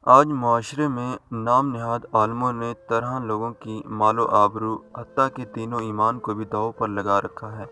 آج معاشرے میں نام نہاد عالموں نے طرح لوگوں کی مال و آبرو حتیٰ کہ دین و ایمان کو بھی داؤ پر لگا رکھا ہے۔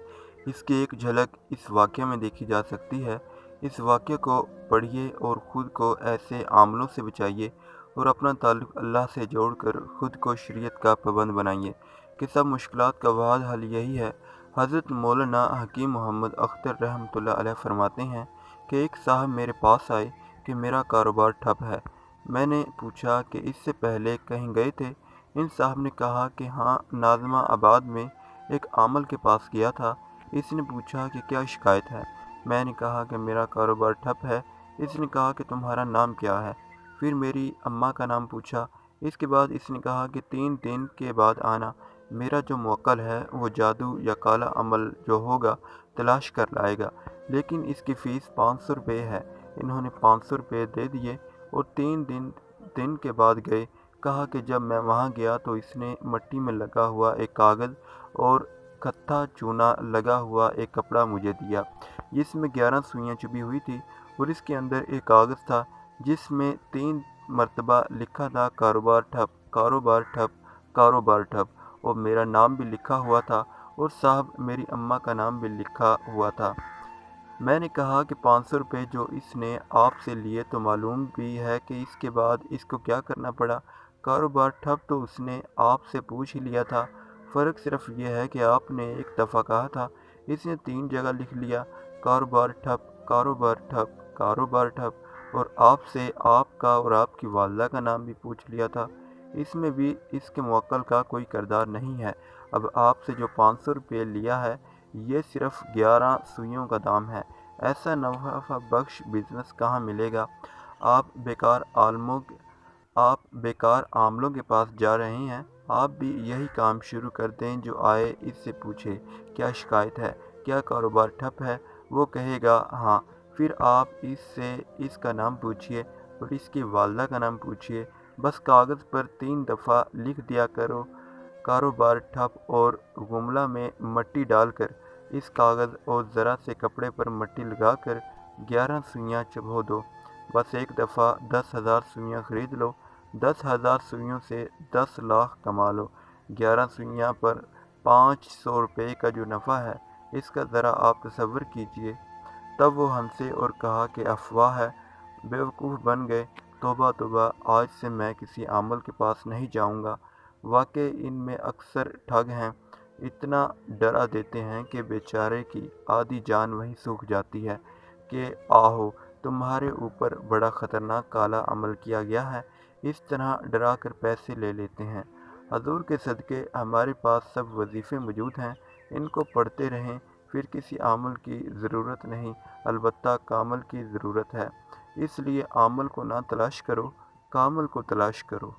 اس کی ایک جھلک اس واقعے میں دیکھی جا سکتی ہے۔ اس واقعے کو پڑھیے اور خود کو ایسے عاملوں سے بچائیے اور اپنا تعلق اللہ سے جوڑ کر خود کو شریعت کا پابند بنائیے کہ سب مشکلات کا واحد حل یہی ہے۔ حضرت مولانا حکیم محمد اختر رحمۃ اللہ علیہ فرماتے ہیں کہ ایک صاحب میرے پاس آئے کہ میرا کاروبار ٹھپ ہے۔ میں نے پوچھا کہ اس سے پہلے کہیں گئے تھے؟ ان صاحب نے کہا کہ ہاں، ناظمہ آباد میں ایک عامل کے پاس گیا تھا۔ اس نے پوچھا کہ کیا شکایت ہے؟ میں نے کہا کہ میرا کاروبار ٹھپ ہے۔ اس نے کہا کہ تمہارا نام کیا ہے؟ پھر میری اماں کا نام پوچھا۔ اس کے بعد اس نے کہا کہ 3 دن کے بعد آنا۔ میرا جو موکل ہے وہ جادو یا کالا عمل جو ہوگا تلاش کر لائے گا، لیکن اس کی فیس 500 روپے ہے۔ انہوں نے 500 روپے دے دیے اور 3 دن کے بعد گئے۔ کہا کہ جب میں وہاں گیا تو اس نے مٹی میں لگا ہوا ایک کاغذ اور کتھا چونا لگا ہوا ایک کپڑا مجھے دیا، جس میں 11 سوئیاں چبھی ہوئی تھی، اور اس کے اندر ایک کاغذ تھا جس میں 3 مرتبہ لکھا تھا کاروبار ٹھپ، کاروبار ٹھپ، کاروبار ٹھپ، اور میرا نام بھی لکھا ہوا تھا اور صاحب میری اماں کا نام بھی لکھا ہوا تھا۔ میں نے کہا کہ 500 روپے جو اس نے آپ سے لیے تو معلوم بھی ہے کہ اس کے بعد اس کو کیا کرنا پڑا۔ کاروبار ٹھپ تو اس نے آپ سے پوچھ ہی لیا تھا، فرق صرف یہ ہے کہ آپ نے ایک دفعہ کہا تھا، اس نے 3 جگہ لکھ لیا کاروبار ٹھپ، کاروبار ٹھپ، کاروبار ٹھپ، اور آپ سے آپ کا اور آپ کی والدہ کا نام بھی پوچھ لیا تھا۔ اس میں بھی اس کے موکل کا کوئی کردار نہیں ہے۔ اب آپ سے جو 500 روپے لیا ہے یہ صرف 11 سوئیوں کا دام ہے۔ ایسا نفع بخش بزنس کہاں ملے گا؟ آپ بیکار عاملوں کے پاس جا رہے ہیں۔ آپ بھی یہی کام شروع کر دیں۔ جو آئے اس سے پوچھے کیا شکایت ہے، کیا کاروبار ٹھپ ہے؟ وہ کہے گا ہاں۔ پھر آپ اس سے اس کا نام پوچھیے اور اس کی والدہ کا نام پوچھیے۔ بس کاغذ پر 3 دفعہ لکھ دیا کرو کاروبار ٹھپ، اور گملہ میں مٹی ڈال کر اس کاغذ اور ذرا سے کپڑے پر مٹی لگا کر 11 سوئیاں چبھو دو۔ بس ایک دفعہ 10,000 سوئیاں خرید لو۔ 10,000 سوئیوں سے 10 لاکھ کما لو۔ 11 سوئیاں پر 500 روپے کا جو نفع ہے، اس کا ذرا آپ تصور کیجئے۔ تب وہ ہنسے اور کہا کہ افواہ ہے، بیوقوف بن گئے۔ توبہ توبہ، آج سے میں کسی عامل کے پاس نہیں جاؤں گا۔ واقعی ان میں اکثر ٹھگ ہیں، اتنا ڈرا دیتے ہیں کہ بیچارے کی آدھی جان وہیں سوکھ جاتی ہے کہ آہو، تمہارے اوپر بڑا خطرناک کالا عمل کیا گیا ہے۔ اس طرح ڈرا کر پیسے لے لیتے ہیں۔ حضور کے صدقے ہمارے پاس سب وظیفے موجود ہیں، ان کو پڑھتے رہیں۔ پھر کسی عامل کی ضرورت نہیں، البتہ کامل کی ضرورت ہے۔ اس لیے عامل کو نہ تلاش کرو، کامل کو تلاش کرو۔